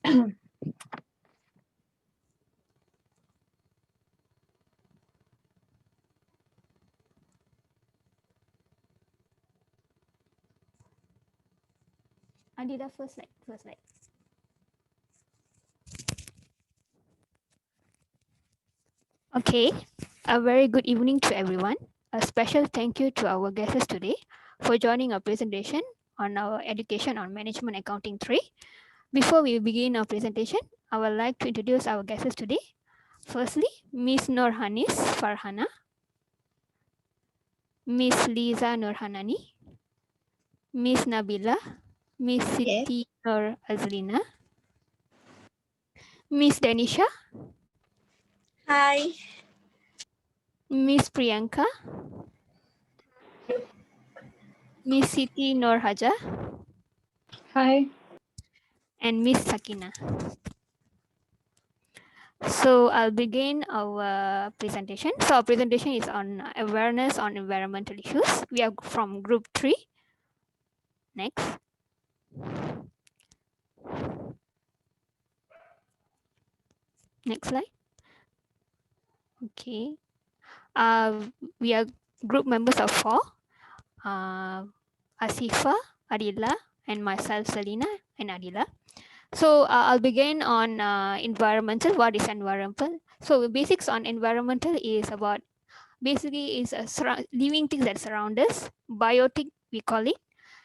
Adila, first slide, first slide. Okay, a very good evening to everyone. A special thank you to our guests today for joining our presentation on our education on management accounting 3. Before we begin our presentation, I would like to introduce our guests today. Firstly, Miss Nurhanis Farhana, Miss Liza Nurhanani, Miss Nabila, Miss Yes. Siti Nur Azlina, Miss Danisha, Hi. Miss Priyanka, Miss Siti Nur Haja, Hi. and Miss Sakina. So I'll begin our presentation. So our presentation is on awareness on environmental issues. We are from group 3. Next. Next slide. Okay. We are group members of 4. Asifa, Adila, and myself, Selina, and Adila. So I'll begin on environmental. What is environmental? So the basics on environmental is about basically is living things that surround us. Biotic we call it,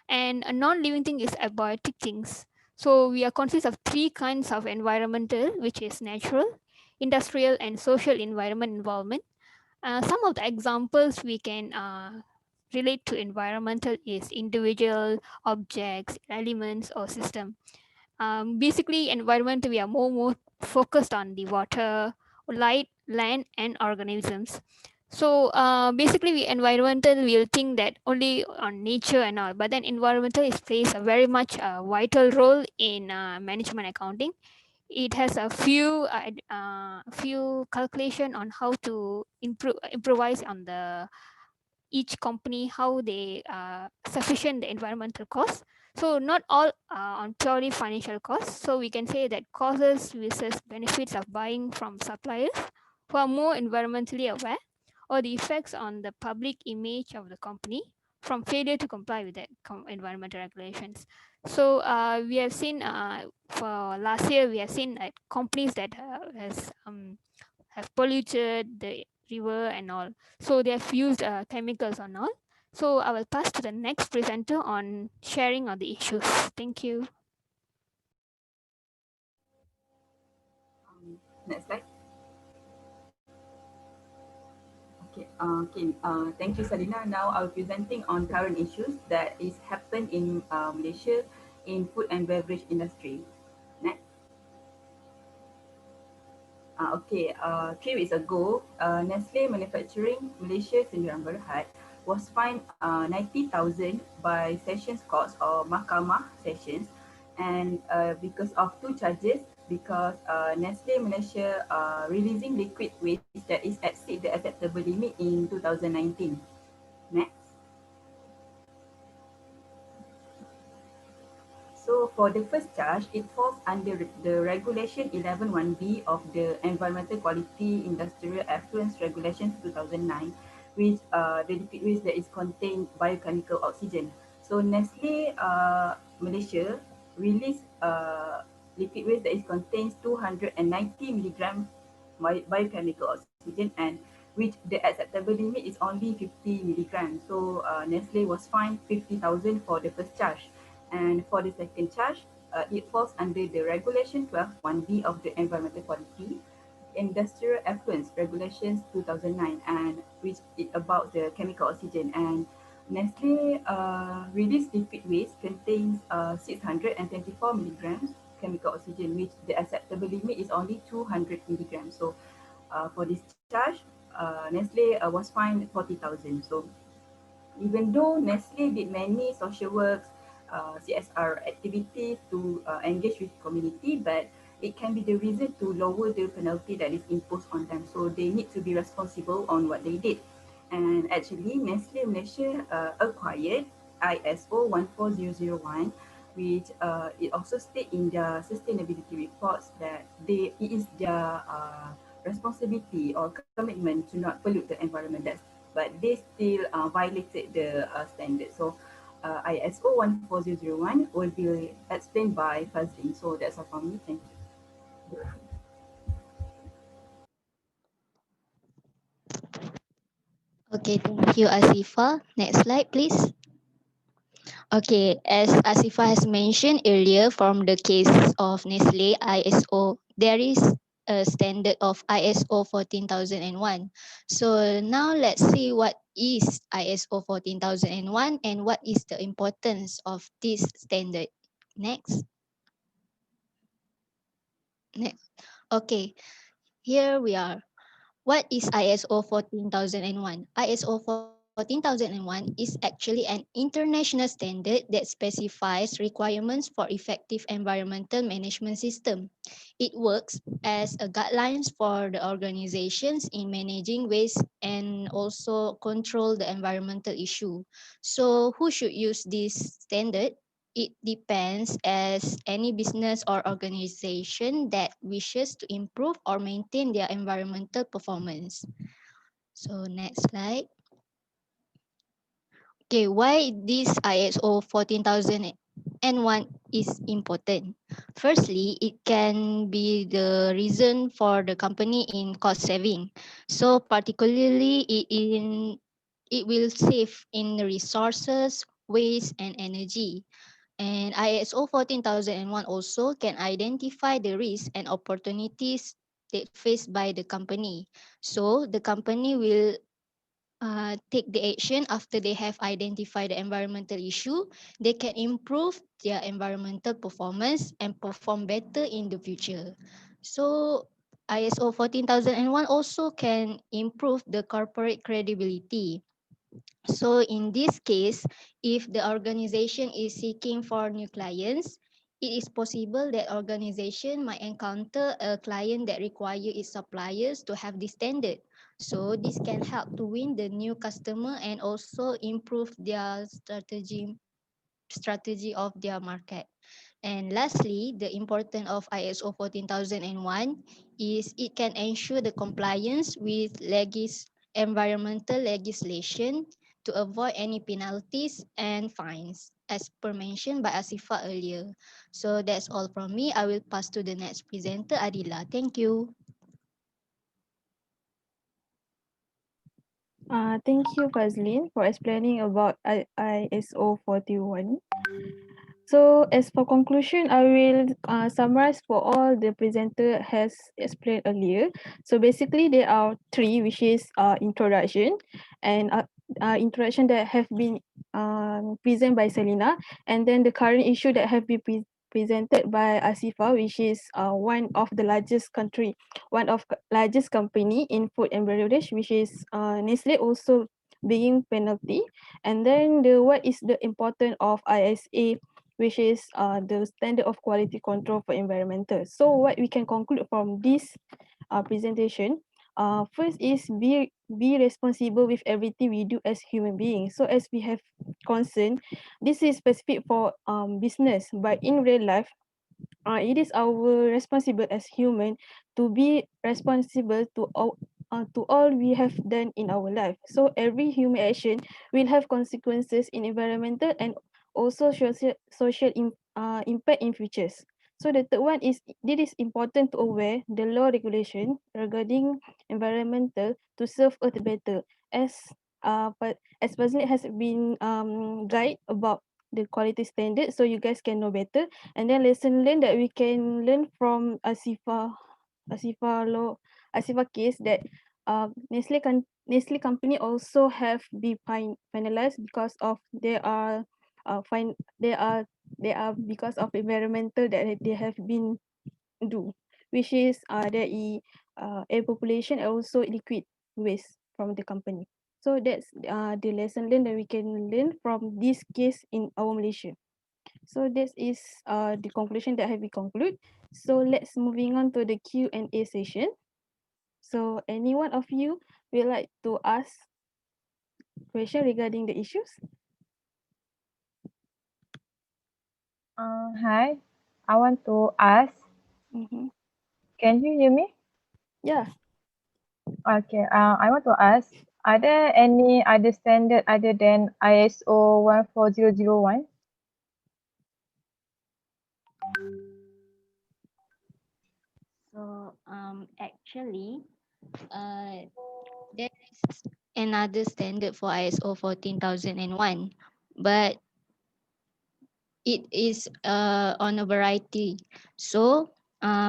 and a non-living thing is abiotic things. So we are consist of 3 kinds of environmental, which is natural, industrial, and social environment involvement. Some of the examples we can relate to environmental is individual, objects, elements, or system. Basically, environment we are more focused on the water, light, land, and organisms. So basically, we environmental will think that only on nature and all, but then environmental is plays a very much vital role in management accounting. It has a few calculation on how to improvise on the each company how they sufficient the environmental cost. So not all on purely financial costs. So we can say that causes versus benefits of buying from suppliers who are more environmentally aware, or the effects on the public image of the company from failure to comply with the environmental regulations. So we have seen for last year we have seen that companies that have polluted the river and all. So they have used chemicals and all. So I will pass to the next presenter on sharing on the issues. Thank you. Next slide. Thank you, Salina. Now I'll presenting on current issues that is happened in Malaysia in food and beverage industry. Next. 3 weeks ago, Nestle Manufacturing Malaysia Sdn Berhad was fined 90,000 by Sessions Courts or Mahkamah Sessions, and because of 2 charges, because Nestle Malaysia releasing liquid waste that is exceed the acceptable limit in 2019. Next. So for the first charge, it falls under the Regulation 11(1)B of the Environmental Quality Industrial Effluents Regulations 2009, which the liquid waste that is contained biochemical oxygen. So Nestle Malaysia released liquid waste that is contains 290 milligram biochemical oxygen, and which the acceptable limit is only 50 milligrams. So Nestle was fined 50,000 for the first charge. And for the second charge, it falls under the Regulation 12(1)B of the Environmental Quality Industrial Effluents Regulations 2009, and which is about the chemical oxygen. And Nestle released liquid waste contains 624 milligrams chemical oxygen, which the acceptable limit is only 200 milligrams. So for this charge, Nestle was fined 40,000. So even though Nestle did many social works, CSR activities to engage with community, but it can be the reason to lower the penalty that is imposed on them. So they need to be responsible on what they did. And actually, Nestle Malaysia acquired ISO 14001 which it also state in their sustainability reports that it is their responsibility or commitment to not pollute the environment. But they still violated the standard. So ISO 14001 will be explained by Fazlin. So that's all from me. Thank you. Okay, thank you, Asifa. Next slide, please. Okay, as Asifa has mentioned earlier, from the case of Nestle ISO, there is a standard of ISO 14001. So now let's see what is ISO 14001 and what is the importance of this standard. Next. Next. Okay, here we are. What is ISO 14001? ISO 14001 is actually an international standard that specifies requirements for effective environmental management system. It works as a guidelines for the organizations in managing waste and also control the environmental issue. So who should use this standard? It depends as any business or organization that wishes to improve or maintain their environmental performance. So next slide. Okay, why this ISO 14001 is important? Firstly, it can be the reason for the company in cost saving. So particularly it will save in the resources, waste and energy. And ISO 14001 also can identify the risks and opportunities that faced by the company. So the company will take the action after they have identified the environmental issue. They can improve their environmental performance and perform better in the future. So ISO 14001 also can improve the corporate credibility. So in this case, if the organization is seeking for new clients, it is possible that organization might encounter a client that require its suppliers to have this standard. So this can help to win the new customer and also improve their strategy of their market. And lastly, the importance of ISO 14001 is it can ensure the compliance with environmental legislation to avoid any penalties and fines, as per mentioned by Asifa earlier. So that's all from me. I will pass to the next presenter, Adila. Thank you. Thank you, Fazlin, for explaining about ISO 41. So, as for conclusion, I will summarize for all the presenter has explained earlier. So, basically, there are three, which is introduction and introduction that have been presented by Selina, and then the current issue that have been presented by Asifa, which is one of the largest company in food and beverage, which is Nestle also being penalty, and then what is the importance of ISA, which is the standard of quality control for environmental. So what we can conclude from this presentation, first is be responsible with everything we do as human beings. So as we have concern, this is specific for business, but in real life, it is our responsible as human to be responsible to all we have done in our life. So every human action will have consequences in environmental and also social impact in futures. So the third one is it is important to aware the law regulation regarding environmental to serve Earth better, as but as President has been guide about the quality standard, so you guys can know better. And then lesson learned that we can learn from Asifa case that Nestle company also have been finalized because of fine they are because of environmental that they have been do, which is air population and also liquid waste from the company. So that's the lesson learned that we can learn from this case in our Malaysia. So this is the conclusion that have we conclude. So let's moving on to the Q&A session. So any one of you would like to ask question regarding the issues? Hi, I want to ask, Mm-hmm. can you hear me? Yeah. Okay, I want to ask, are there any other standard other than ISO 14001? So actually, there is another standard for ISO 14001, but it is on a variety. So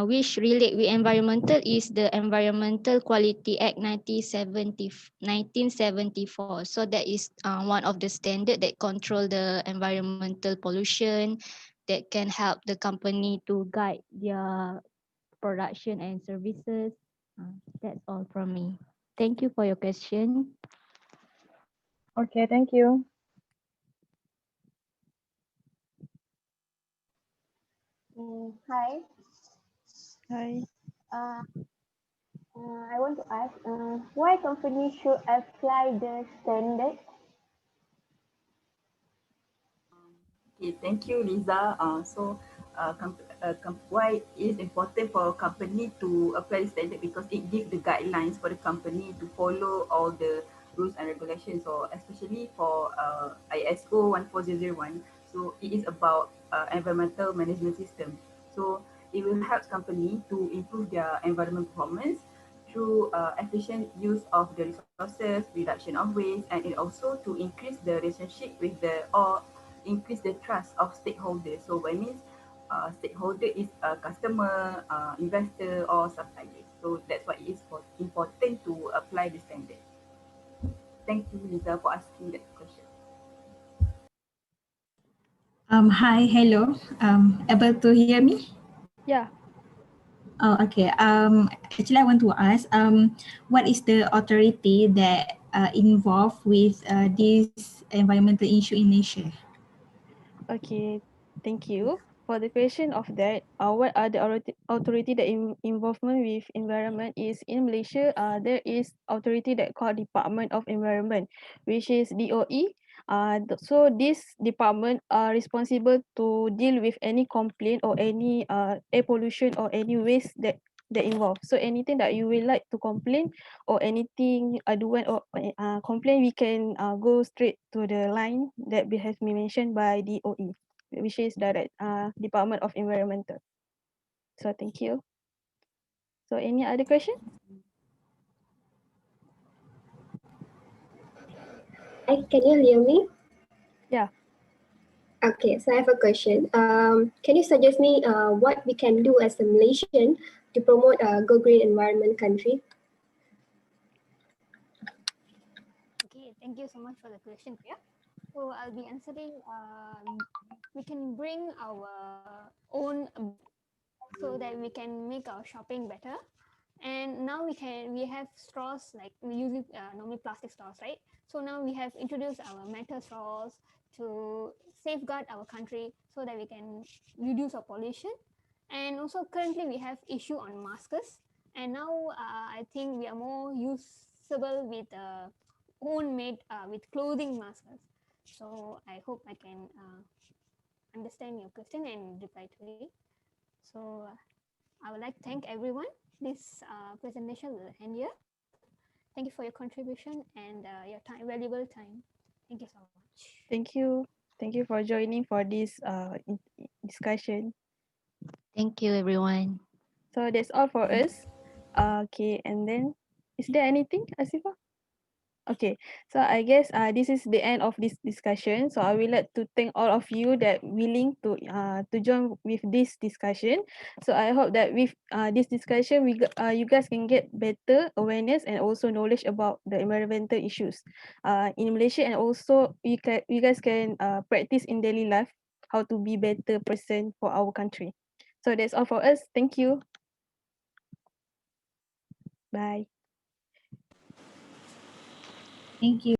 which relate with environmental is the Environmental Quality Act 1974. So that is one of the standard that control the environmental pollution, that can help the company to guide their production and services. That's all from me. Thank you for your question. Okay, thank you. Hi. Hi. Uh, I want to ask why companies should apply the standard. Okay, thank you, Liza. Why it is important for a company to apply the standard because it gives the guidelines for the company to follow all the rules and regulations. So especially for ISO 14001, so it is about environmental management system. So it will help company to improve their environment performance through efficient use of the resources, reduction of waste, and it also to increase the relationship with the or increase the trust of stakeholders. So by means stakeholder is a customer, investor or supplier. So that's why it is important to apply the standard. Thank you, Lisa, for asking that question. Hi, hello. Able to hear me? Yeah. Oh, okay. Actually, I want to ask, what is the authority that involved with this environmental issue in Asia? Okay. Thank you. For the question of that, what are the authority that involvement with environment is in Malaysia? There is authority that called Department of Environment, which is DOE. So this department are responsible to deal with any complaint or any air pollution or any waste that involved. So anything that you will like to complain or anything aduan or complain, we can go straight to the line that has been mentioned by DOE, which is Department of Environmental. So thank you. So any other question? Hi, can you hear me? Yeah. Okay, so I have a question. Can you suggest me what we can do as a Malaysian to promote a go green environment country? Okay, thank you so much for the question, Priya. So I'll be answering. We can bring our own so that we can make our shopping better. And now we have straws, like we use it normally plastic straws, right? So now we have introduced our metal straws to safeguard our country so that we can reduce our pollution. And also currently we have issue on masks, and now I think we are more usable with own made with clothing masks. So I hope I can understand your question and reply to it. So I would like to thank everyone. This presentation will end here. Thank you for your contribution and your time, valuable time. Thank you so much. Thank you. Thank you for joining for this discussion. Thank you, everyone. So that's all for us. Okay, and then is there anything, Asifa? Okay, so I guess this is the end of this discussion. So I would like to thank all of you that willing to join with this discussion. So I hope that with this discussion, you guys can get better awareness and also knowledge about the environmental issues in Malaysia, and also you guys can practice in daily life how to be better person for our country. So that's all for us. Thank you. Bye. Thank you.